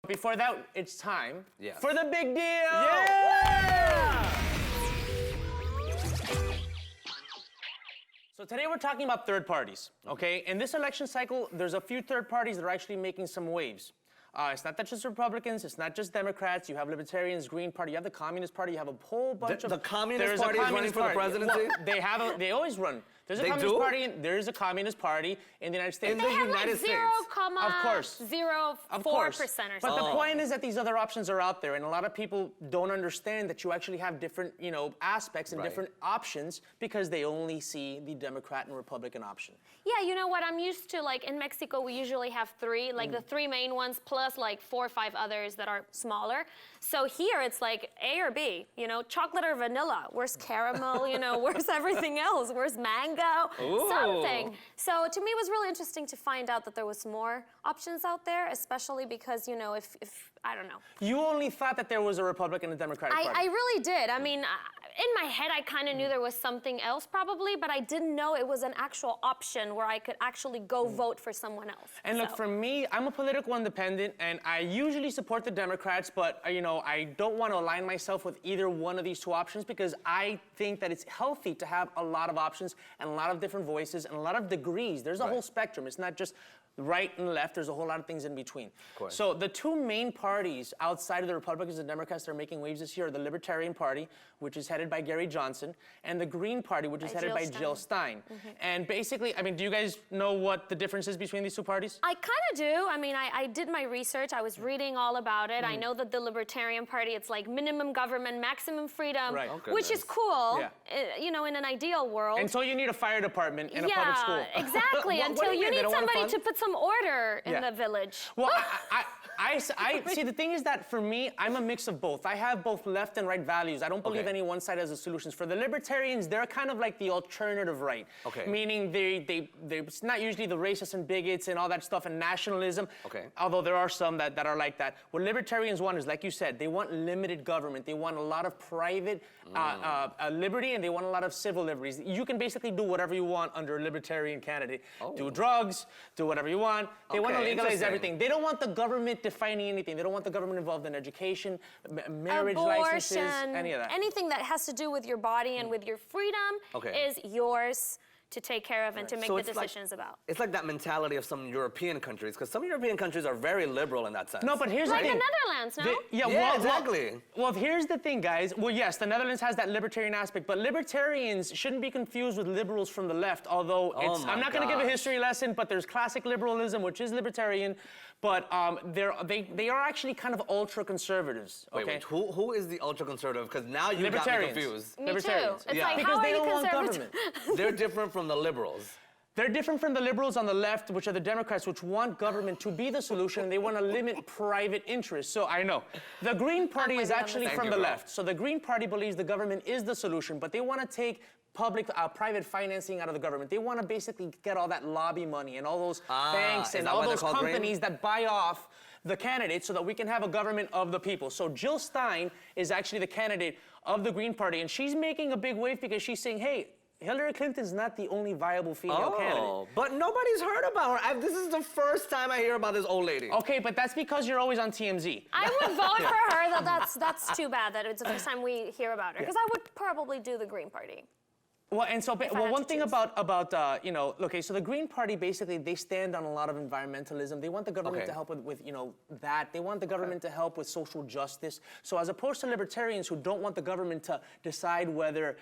Before that, it's time Yes. for the big deal. Yeah! So today we're talking about third parties, okay? In this election cycle, there's a few third parties that are actually making some waves. It's not that just Republicans, it's not just Democrats, you have Libertarians, Green Party, you have the Communist Party, you have a whole bunch of... The Communist Party is running for the presidency? Well, they always run. There's a They Communist do? Party, there is a Communist Party in the United States. In the United States. Of course. 0.04% or something. But the point is that these other options are out there, and a lot of people don't understand that you actually have different, aspects and different options because they only see the Democrat and Republican option. Yeah, you know what? I'm used to, like, in Mexico, we usually have three, like the three main ones, plus like 4 or 5 others that are smaller. So here it's like A or B, chocolate or vanilla. Where's caramel? Where's everything else? Where's mango? Something. So to me, it was really interesting to find out that there was more options out there, especially because, if I don't know. You only thought that there was a Republican and Democratic Party. I really did. I mean, in my head, I kind of knew there was something else probably, but I didn't know it was an actual option where I could actually go vote for someone else. And look, for me, I'm a political independent, and I usually support the Democrats, but, I don't want to align myself with either one of these two options because I think that it's healthy to have a lot of options and a lot of different voices and a lot of degrees. There's a whole spectrum. It's not just right and left. There's a whole lot of things in between. So the two main parties outside of the Republicans and Democrats that are making waves this year are the Libertarian Party, which is headed by Gary Johnson, and the Green Party, which is headed by Jill Stein. And basically, do you guys know what the difference is between these two parties? I kind of do. I did my research. I was reading all about it. I know that the Libertarian Party, it's like minimum government, maximum freedom, which is cool, in an ideal world. And so you need a fire department in a public school. Yeah, exactly. Until you need somebody to put some order in the village. Well, I see, the thing is that for me, I'm a mix of both. I have both left and right values. I don't believe any one side has the solutions. For the Libertarians, they're kind of like the alternative right. Meaning they're not usually the racists and bigots and all that stuff and nationalism. Although there are some that are like that. What Libertarians want is, like you said, they want limited government. They want a lot of private liberty, and they want a lot of civil liberties. You can basically do whatever you want under a Libertarian candidate. Do drugs, do whatever you want. They want to legalize everything. They don't want the government defining anything. They don't want the government involved in education, marriage licenses, any of that. Anything that has to do with your body and with your freedom is yours to take care of and to make the decisions about. It's like that mentality of some European countries, because some European countries are very liberal in that sense. No, but here's the thing. Like the Netherlands, no? Yeah, exactly. Well, here's the thing, guys. Well, yes, the Netherlands has that libertarian aspect, but libertarians shouldn't be confused with liberals from the left, although I'm not going to give a history lesson, but there's classic liberalism, which is libertarian, but they are actually kind of ultra-conservatives, Wait, who is the ultra-conservative? Because now you got me confused. Me too. It's like, because how they are you don't want conservative? government. They're different from the liberals. They're different from the liberals on the left, which are the Democrats, which want government to be the solution, and they want to limit private interests. So I know. The Green Party is actually from the left. So the Green Party believes the government is the solution, but they want to take private financing out of the government. They want to basically get all that lobby money and all those banks and all those companies that buy off the candidates so that we can have a government of the people. So Jill Stein is actually the candidate of the Green Party, and she's making a big wave because she's saying, hey, Hillary Clinton's not the only viable female candidate. But nobody's heard about her. This is the first time I hear about this old lady. Okay, but that's because you're always on TMZ. I would vote for her, that's too bad that it's the first time we hear about her. Because I would probably do the Green Party. Well, and so, one thing about so the Green Party, basically, they stand on a lot of environmentalism. They want the government to help with that. They want the government to help with social justice. So as opposed to libertarians who don't want the government to decide whether,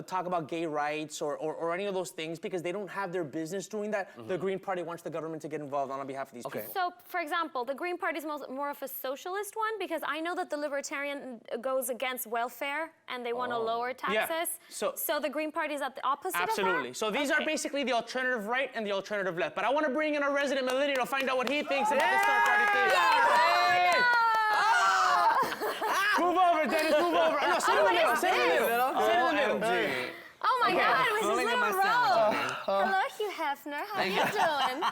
talk about gay rights or any of those things because they don't have their business doing that, the Green Party wants the government to get involved on behalf of these people. So, for example, the Green Party is more of a socialist one because I know that the Libertarian goes against welfare and they want to lower taxes. Yeah. So the Green Party is at the opposite Absolutely. of that? So these are basically the alternative right and the alternative left. But I want to bring in our resident millennial to find out what he thinks about this third party thing. Move over, Dennis, move over. No, sit in the middle, sit in the middle. Sit in the middle. Oh my God, Mrs. Little Rose. Hello, Hugh Hefner. How you doing?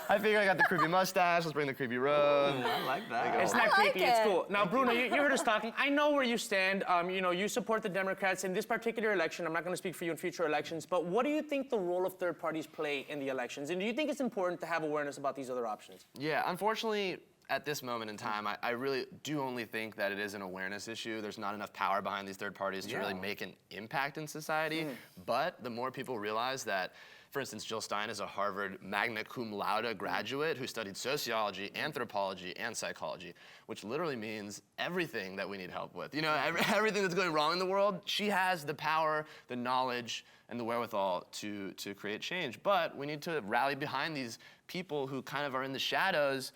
I figure I got the creepy mustache. Let's bring the creepy road. I like that. It's not creepy, it's cool. Now, Bruno, you heard us talking. I know where you stand. You support the Democrats in this particular election. I'm not going to speak for you in future elections, but what do you think the role of third parties play in the elections? And do you think it's important to have awareness about these other options? Yeah, unfortunately, at this moment in time, I really do only think that it is an awareness issue. There's not enough power behind these third parties to really make an impact in society. But the more people realize that, for instance, Jill Stein is a Harvard magna cum laude graduate who studied sociology, anthropology, and psychology, which literally means everything that we need help with. You know, everything that's going wrong in the world, she has the power, the knowledge, and the wherewithal to create change. But we need to rally behind these people who kind of are in the shadows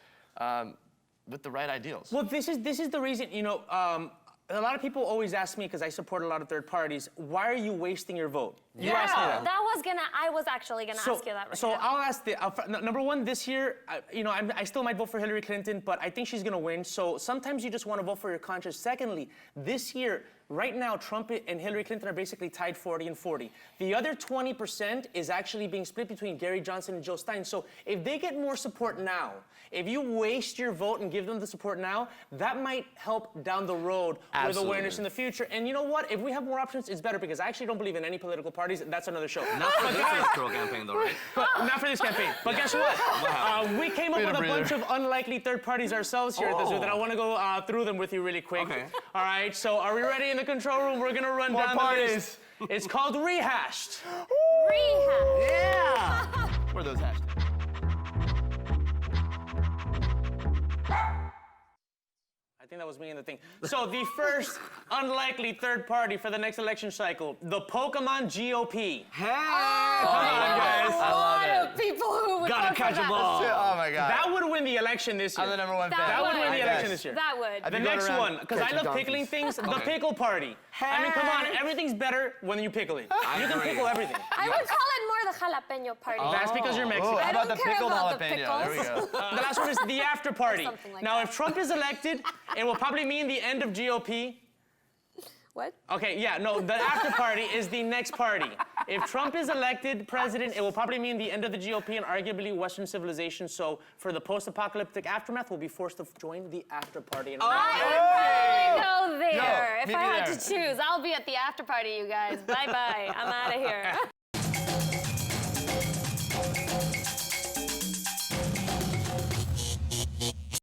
with the right ideals. Well, this is the reason, you know, a lot of people always ask me, because I support a lot of third parties, why are you wasting your vote? You asked me that. I was actually gonna ask you that right So now. I'll ask number one, this year, you know, I still might vote for Hillary Clinton, but I think she's gonna win. So sometimes you just wanna vote for your conscience. Secondly, this year, right now, Trump and Hillary Clinton are basically tied 40 and 40. The other 20% is actually being split between Gary Johnson and Jill Stein. So if they get more support now, if you waste your vote and give them the support now, that might help down the road with awareness in the future. And you know what? If we have more options, it's better, because I actually don't believe in any political parties. That's another show. Not for this electoral campaign, though, right? But not for this campaign. But guess what? We came up with a bunch of unlikely third parties ourselves here at the zoo that I want to go through them with you really quick. Okay. All right, so are we ready in the control room? We're going to run down the list. It's called Rehashed. Rehash. Yeah! Where are those hashtags? I think that was me in the thing. So the first unlikely third party for the next election cycle, the Pokemon GOP. Hey! Come on, guys. I love it. People who would Gotta vote for catch a that. ball. Oh my God. That would win the election this year. I'm the number one fan. That would win the I election guess. this year. That would. The be going next around one, because I catching love donkeys. pickling things, the Pickle Party. I mean, come on, everything's better when you pickle it. You can agree. pickle everything. I would call it more the jalapeno party. That's because you're Mexican. Oh, how I about don't the care pickled about the jalapeno? There we pickles. go. The last one is the after party. something like Now, that. if Trump is elected, it will probably mean the end of GOP. What? Okay, yeah, no, the after party is the next party. If Trump is elected president, it will probably mean the end of the GOP and arguably Western civilization. So for the post-apocalyptic aftermath, we'll be forced to join the after party. And I would probably go there No, if meet I me had there. to choose. I'll be at the after party, you guys. Bye-bye. I'm out of here.